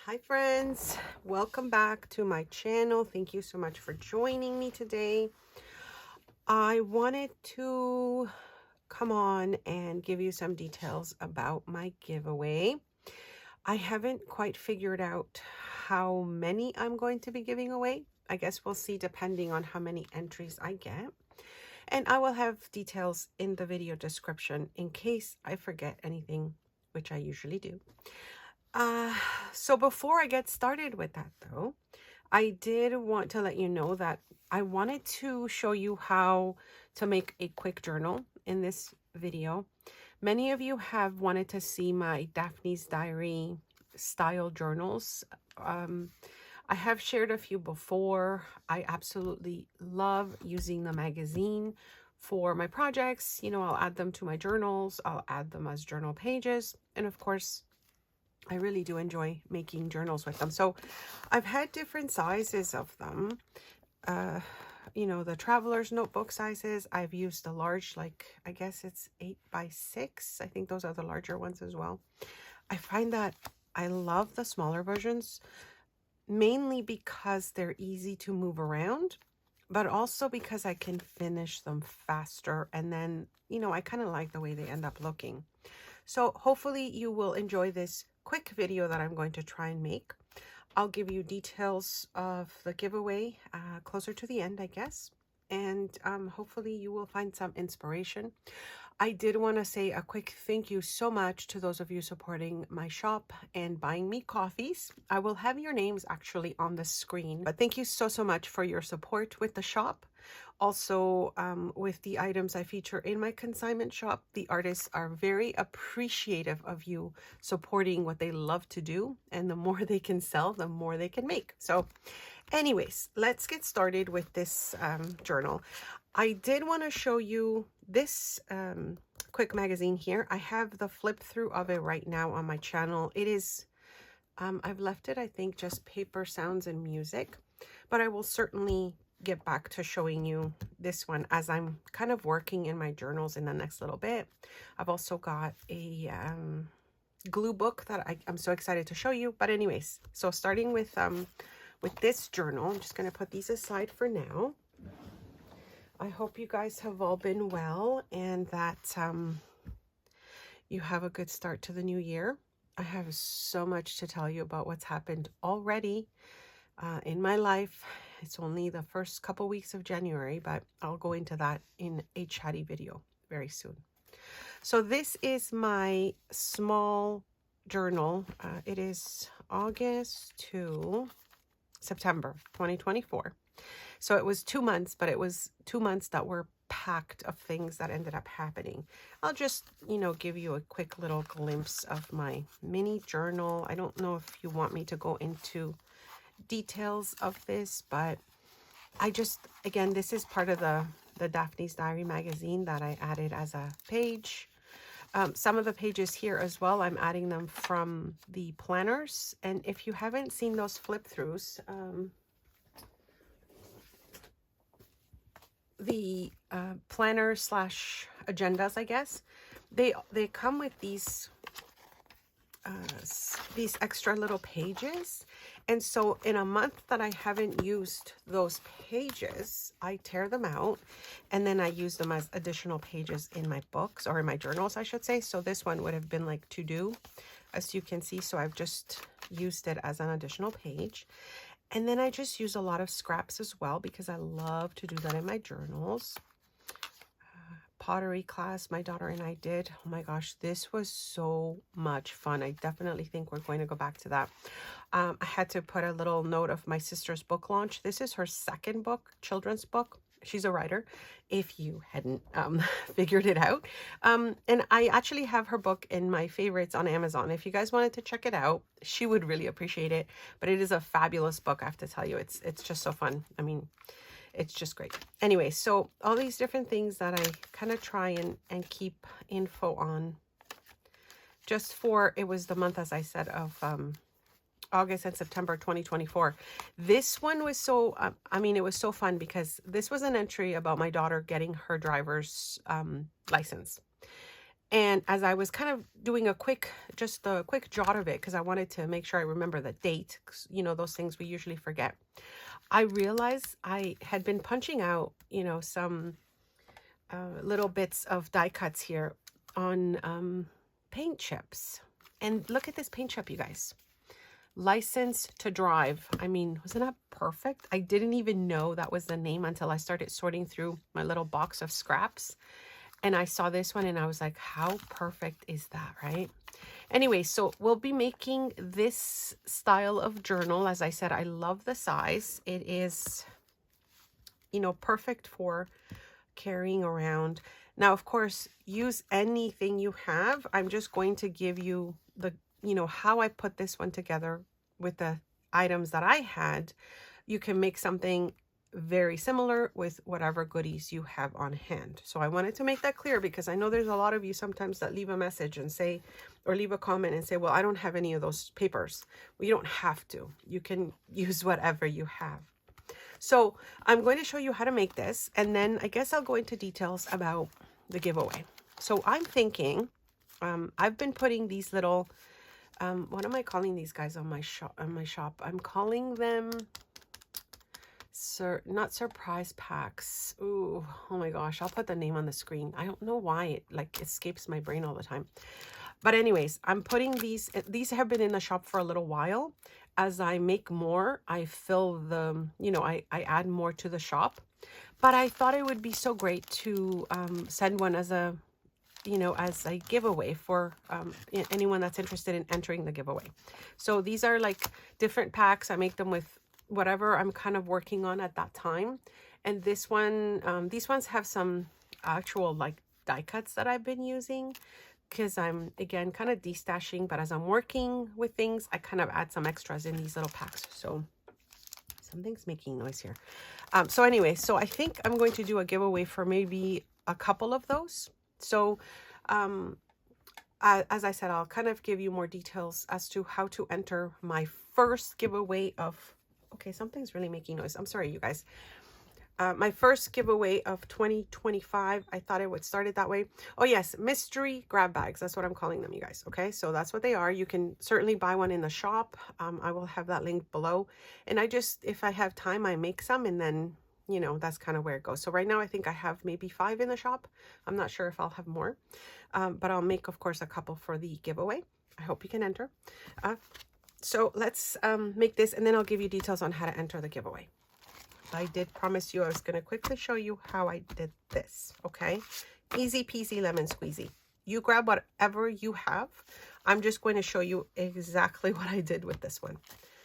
Hi friends, welcome back to my channel. Thank you so much for joining me today. I wanted to come on and give you some details about my giveaway. I haven't quite figured out how many I'm going to be giving away. I guess we'll see depending on how many entries I get. And I will have details in the video description in case I forget anything, which I usually do. So before I get started with that though, I did want to let you know that I wanted to show you how to make a quick journal in this video. Many of you have wanted to see my Daphne's Diary style journals. I have shared a few before. I absolutely love using the magazine for my projects. You know, I'll add them to my journals. I'll add them as journal pages. And of course, I really do enjoy making journals with them. So I've had different sizes of them. You know, the traveler's notebook sizes. I've used the large, like, I guess it's 8x6. I think those are the larger ones as well. I find that I love the smaller versions, mainly because they're easy to move around, but also because I can finish them faster. And then, you know, I kind of like the way they end up looking. So hopefully you will enjoy this quick video that I'm going to try and make. I'll give you details of the giveaway closer to the end, I guess. And hopefully you will find some inspiration. I did want to say a quick thank you so much to those of you supporting my shop and buying me coffees. I will have your names actually on the screen, but thank you so much for your support with the shop. Also, with the items I feature in my consignment shop, the artists are very appreciative of you supporting what they love to do, and the more they can sell, the more they can make. So anyways, let's get started with this journal. I did want to show you this quick magazine here. I have the flip through of it right now on my channel. It is, I've left it, I think, just paper, sounds, and music, but I will certainly get back to showing you this one as I'm kind of working in my journals in the next little bit. I've also got a glue book that I'm so excited to show you. But anyways, so starting with this journal, I'm just going to put these aside for now. I hope you guys have all been well and that you have a good start to the new year. I have so much to tell you about what's happened already in my life. It's only the first couple weeks of January, but I'll go into that in a chatty video very soon. So this is my small journal. It is August to September 2024. So it was 2 months, but it was 2 months that were packed of things that ended up happening. I'll just, you know, give you a quick little glimpse of my mini journal. I don't know if you want me to go into details of this, but I just, again, this is part of the Daphne's Diary magazine that I added as a page. Some of the pages here as well, I'm adding them from the planners. And if you haven't seen those flip throughs, the planner slash agendas, I guess, they come with these extra little pages. And so in a month that I haven't used those pages, I tear them out and then I use them as additional pages in my books, or in my journals, I should say. So this one would have been like to do, as you can see. So I've just used it as an additional page. And then I just use a lot of scraps as well, because I love to do that in my journals. Pottery class my daughter and I did. Oh my gosh, this was so much fun. I definitely think we're going to go back to that. I had to put a little note of my sister's book launch. This is her second book, children's book. She's a writer, if you hadn't figured it out. And I actually have her book in my favorites on Amazon. If you guys wanted to check it out, she would really appreciate it. But it is a fabulous book, I have to tell you. It's just so fun. I mean, it's just great. Anyway, so all these different things that I kind of try and keep info on, just for, it was the month, as I said, of August and September 2024. This one was so, I mean, it was so fun because this was an entry about my daughter getting her driver's license. And as I was kind of doing just a quick jot of it, because I wanted to make sure I remember the date, 'cause, you know, those things we usually forget, I realized I had been punching out, you know, some little bits of die cuts here on paint chips. And look at this paint chip, you guys. License to Drive. I mean, wasn't that perfect? I didn't even know that was the name until I started sorting through my little box of scraps. And I saw this one and I was like, how perfect is that, right? Anyway, so we'll be making this style of journal. As I said, I love the size. It is, you know, perfect for carrying around. Now, of course, use anything you have. I'm just going to give you the, you know, how I put this one together with the items that I had. You can make something very similar with whatever goodies you have on hand. So I wanted to make that clear because I know there's a lot of you sometimes that leave a message and say, or leave a comment and say, well, I don't have any of those papers. Well, you don't have to. You can use whatever you have. So I'm going to show you how to make this, and then I guess I'll go into details about the giveaway. So I'm thinking, I've been putting these little, what am I calling these guys on my shop? I'm calling them, not surprise packs. Ooh, oh my gosh, I'll put the name on the screen. I don't know why it like escapes my brain all the time. But anyways, I'm putting these have been in the shop for a little while. As I make more, I fill the, you know, I add more to the shop. But I thought it would be so great to send one as a, you know, as a giveaway for anyone that's interested in entering the giveaway. So these are like different packs. I make them with whatever I'm kind of working on at that time. And this one, these ones have some actual like die cuts that I've been using, because I'm, again, kind of destashing, but as I'm working with things, I kind of add some extras in these little packs. So something's making noise here. So anyway, so I think I'm going to do a giveaway for maybe a couple of those. So as I said, I'll kind of give you more details as to how to enter my first giveaway of, okay, something's really making noise. I'm sorry, you guys. My first giveaway of 2025. I thought I would start it that way. Oh yes, mystery grab bags. That's what I'm calling them, you guys. Okay, so that's what they are. You can certainly buy one in the shop. I will have that link below. And I just, if I have time, I make some, and then, you know, that's kind of where it goes. So right now I think I have maybe 5 in the shop. I'm not sure if I'll have more, but I'll make, of course, a couple for the giveaway. I hope you can enter. So let's make this, and then I'll give you details on how to enter the giveaway. I did promise you I was going to quickly show you how I did this, okay? Easy peasy lemon squeezy. You grab whatever you have. I'm just going to show you exactly what I did with this one.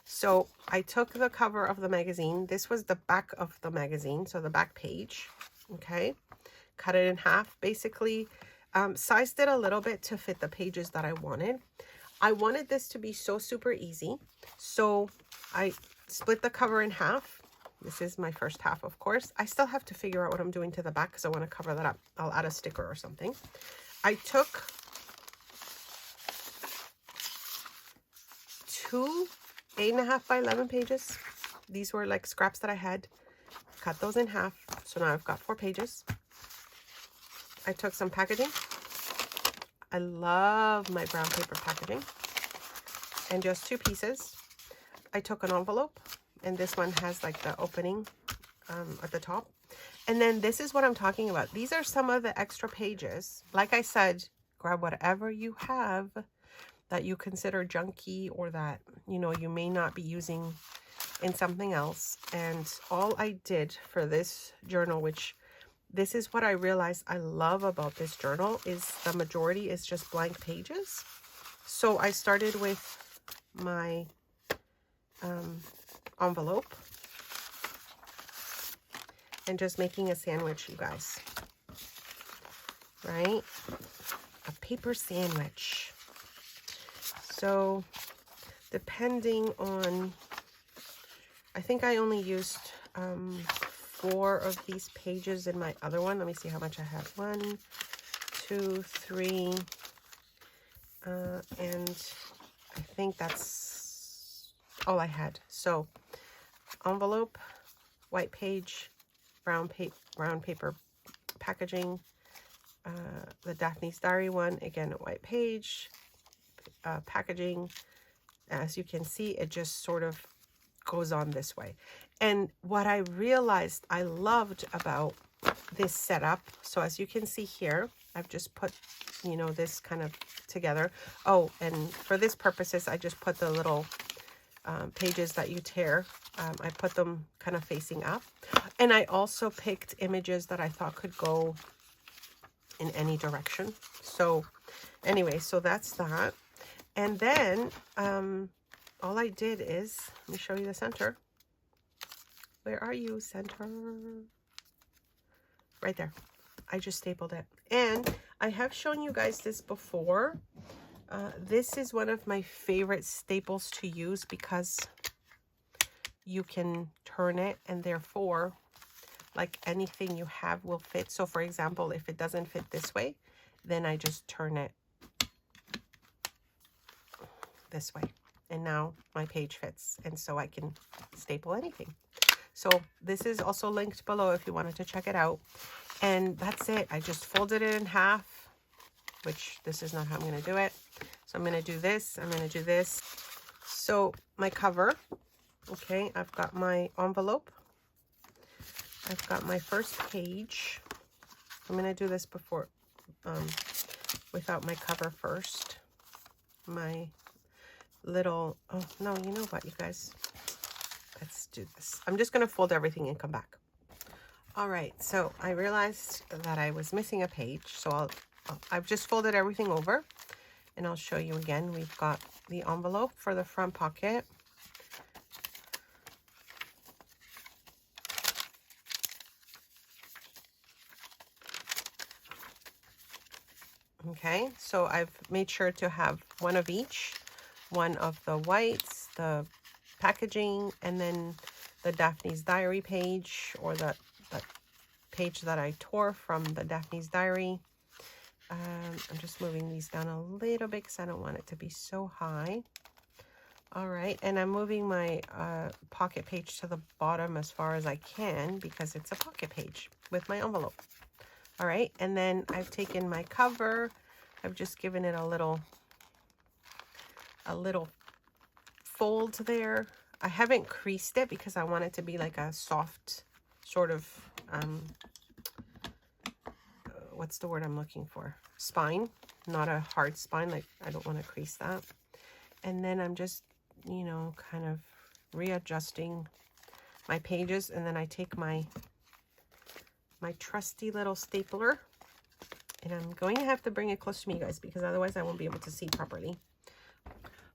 So I took the cover of the magazine. This was the back of the magazine, so the back page, okay? Cut it in half, basically. Sized it a little bit to fit the pages that I wanted. I wanted this to be so super easy, so I split the cover in half. This is my first half, of course. I still have to figure out what I'm doing to the back because I want to cover that up. I'll add a sticker or something. I took 2 8.5 by 11 pages. These were like scraps that I had. Cut those in half. So now I've got 4 pages. I took some packaging. I love my brown paper packaging. And just 2 pieces. I took an envelope. And this one has like the opening at the top. And then this is what I'm talking about. These are some of the extra pages. Like I said, grab whatever you have that you consider junky or that, you know, you may not be using in something else. And all I did for this journal, which this is what I realized I love about this journal, is the majority is just blank pages. So I started with my envelope and just making a sandwich, you guys, right? A paper sandwich. So depending on, I think I only used 4 of these pages in my other one. Let me see how much I have. 1, 2, 3, and I think that's all I had. So envelope, white page, brown paper packaging, the Daphne's Diary one, again, a white page, packaging. As you can see, it just sort of goes on this way. And what I realized I loved about this setup, so as you can see here, I've just put, you know, this kind of together. Oh, and for this purposes, I just put the little pages that you tear. I put them kind of facing up. And I also picked images that I thought could go in any direction. So anyway, so that's that. And then all I did is, let me show you the center. Where are you, center? Right there. I just stapled it. And I have shown you guys this before. This is one of my favorite staples to use because you can turn it, and therefore, like, anything you have will fit. So for example, if it doesn't fit this way, then I just turn it this way. And now my page fits. And so I can staple anything. So this is also linked below if you wanted to check it out. And that's it. I just folded it in half, which this is not how I'm going to do it. So I'm going to do this. I'm going to do this. So my cover, okay, I've got my envelope. I've got my first page. I'm going to do this before, without my cover first. My little, oh, no, you know what, you guys? Let's do this. I'm just going to fold everything and come back. All right, so I realized that I was missing a page. So I've just folded everything over. And I'll show you again. We've got the envelope for the front pocket. Okay, so I've made sure to have one of each. One of the whites, the packaging, and then the Daphne's Diary page, or the page that I tore from the Daphne's Diary. I'm just moving these down a little bit because I don't want it to be so high. All right, and I'm moving my pocket page to the bottom as far as I can because it's a pocket page with my envelope. All right, and then I've taken my cover. I've just given it a little fold there. I haven't creased it because I want it to be like a soft sort of what's the word I'm looking for? Spine, not a hard spine. Like, I don't want to crease that. And then I'm just, you know, kind of readjusting my pages, and then I take my trusty little stapler, and I'm going to have to bring it close to me, guys, because otherwise I won't be able to see properly.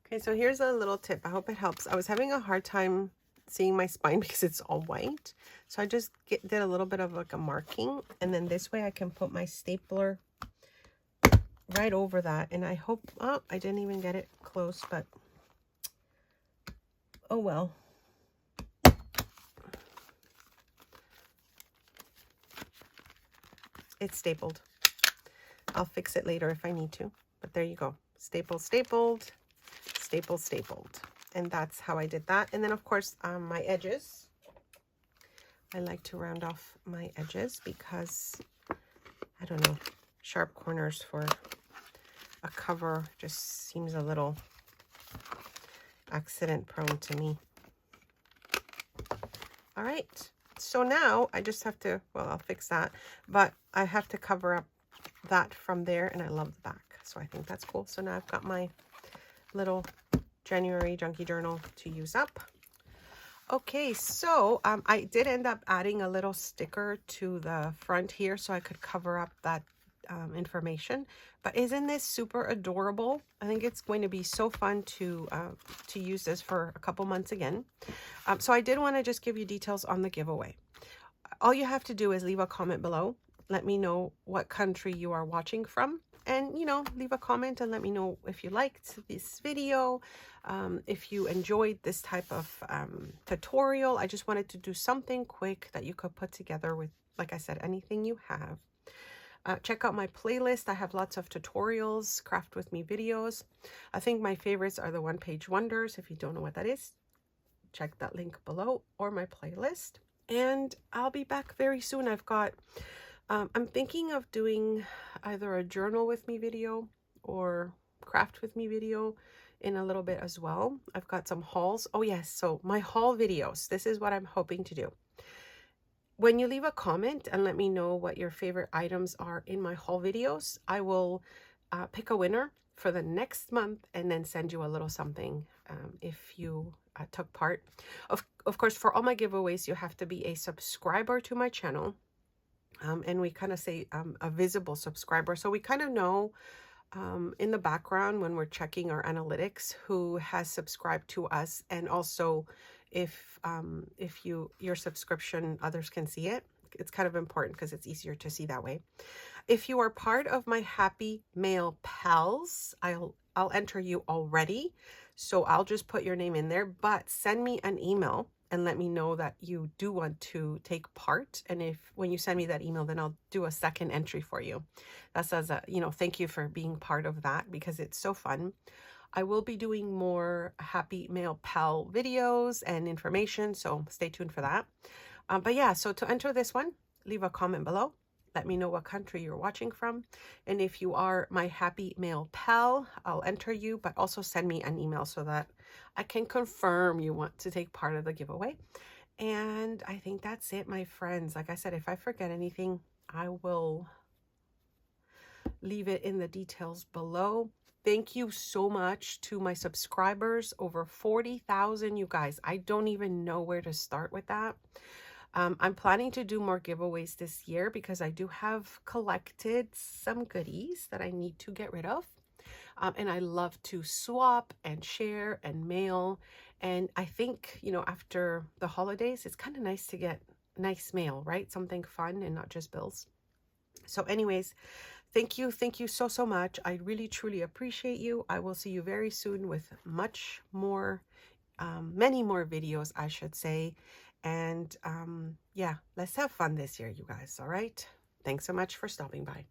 Okay, so here's a little tip. I hope it helps. I was having a hard time seeing my spine because it's all white. So I just did a little bit of like a marking, and then this way I can put my stapler right over that. And I hope, oh, I didn't even get it close, but oh well. It's stapled. I'll fix it later if I need to, but there you go. Staple, stapled, staple, stapled. And that's how I did that. And then of course, my edges. I like to round off my edges because, I don't know, sharp corners for a cover just seems a little accident prone to me. All right. So now I just have to, well, I'll fix that, but I have to cover up that from there, and I love the back. So I think that's cool. So now I've got my little January junkie journal to use up. Okay, so I did end up adding a little sticker to the front here so I could cover up that information. But isn't this super adorable? I think it's going to be so fun to use this for a couple months again. So I did want to just give you details on the giveaway. All you have to do is leave a comment below. Let me know what country you are watching from. And, you know, leave a comment and let me know if you liked this video, if you enjoyed this type of tutorial. I just wanted to do something quick that you could put together with, like I said, anything you have. Check out my playlist. I have lots of tutorials, craft with me videos. I think my favorites are the one-page wonders. If you don't know what that is, check that link below, or my playlist. And I'll be back very soon. I've got I'm thinking of doing either a journal with me video or craft with me video in a little bit as well. I've got some hauls. Oh yes, so my haul videos, this is what I'm hoping to do. When you leave a comment and let me know what your favorite items are in my haul videos, I will pick a winner for the next month and then send you a little something if you took part. Of course, for all my giveaways, you have to be a subscriber to my channel. And we kind of say a visible subscriber. So we kind of know in the background when we're checking our analytics who has subscribed to us, and also if your subscription, others can see it. It's kind of important because it's easier to see that way. If you are part of my Happy Mail Pals, I'll enter you already. So I'll just put your name in there, but send me an email and let me know that you do want to take part. And when you send me that email, then I'll do a second entry for you. That's as a, thank you for being part of that because it's so fun. I will be doing more Happy Mail Pal videos and information, so stay tuned for that. But yeah, so to enter this one, leave a comment below. Let me know what country you're watching from. And if you are my Happy Mail Pal, I'll enter you, but also send me an email so that I can confirm you want to take part of the giveaway. And I think that's it, my friends. Like I said, if I forget anything, I will leave it in the details below. Thank you so much to my subscribers, over 40,000, you guys. I don't even know where to start with that. I'm planning to do more giveaways this year because I do have collected some goodies that I need to get rid of. And I love to swap and share and mail. And I think, after the holidays, it's kind of nice to get nice mail, right? Something fun and not just bills. So anyways, thank you so, so much. I really, truly appreciate you. I will see you very soon with much more, many more videos, I should say. And yeah, let's have fun this year, you guys. All right. Thanks so much for stopping by.